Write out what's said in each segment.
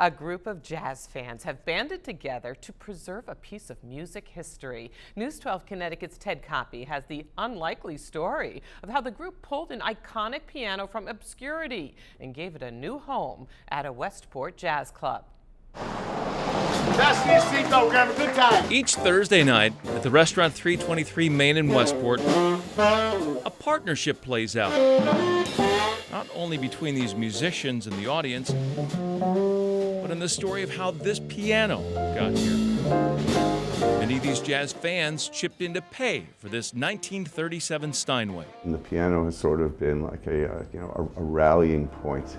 A group of jazz fans have banded together to preserve a piece of music history. News 12 Connecticut's Ted Koppy has the unlikely story of how the group pulled an iconic piano from obscurity and gave it a new home at a Westport jazz club. Fasten your seatbelt, we're gonna have a good time. Each Thursday night at the restaurant 323 Main in Westport, a partnership plays out. Not only between these musicians and the audience, but in the story of how this piano got here. Many of these jazz fans chipped in to pay for this 1937 Steinway. And the piano has sort of been like a rallying point.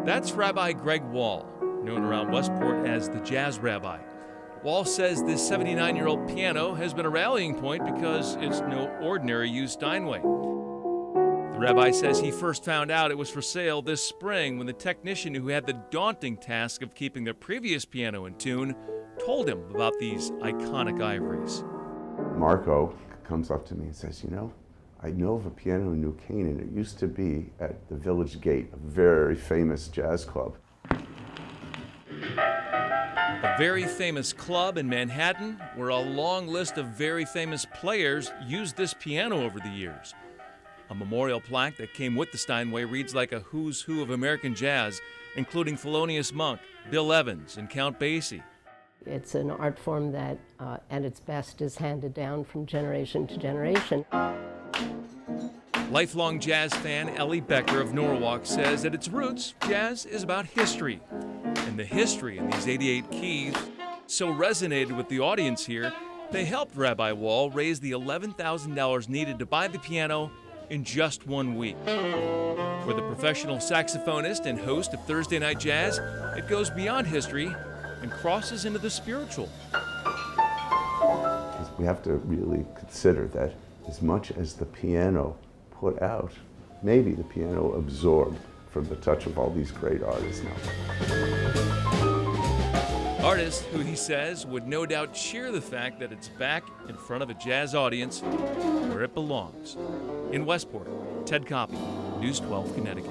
That's Rabbi Greg Wall, known around Westport as the Jazz Rabbi. Wall says this 79-year-old piano has been a rallying point because it's no ordinary used Steinway. The rabbi says he first found out it was for sale this spring when the technician who had the daunting task of keeping the previous piano in tune told him about these iconic ivories. Marco comes up to me and says, I know of a piano in New Canaan. It used to be at the Village Gate, a very famous jazz club. A very famous club in Manhattan where a long list of very famous players used this piano over the years. A memorial plaque that came with the Steinway reads like a who's who of American jazz, including Thelonious Monk, Bill Evans, and Count Basie. It's an art form that, at its best, is handed down from generation to generation. Lifelong jazz fan Ellie Becker of Norwalk says at its roots, jazz is about history. And the history in these 88 keys so resonated with the audience here, they helped Rabbi Wall raise the $11,000 needed to buy the piano in just 1 week. For the professional saxophonist and host of Thursday Night Jazz, it goes beyond history and crosses into the spiritual. We have to really consider that as much as the piano put out, maybe the piano absorbed from the touch of all these great artists now. Artists who he says would no doubt cheer the fact that it's back in front of a jazz audience where it belongs. In Westport, Ted Koppy, News 12 Connecticut.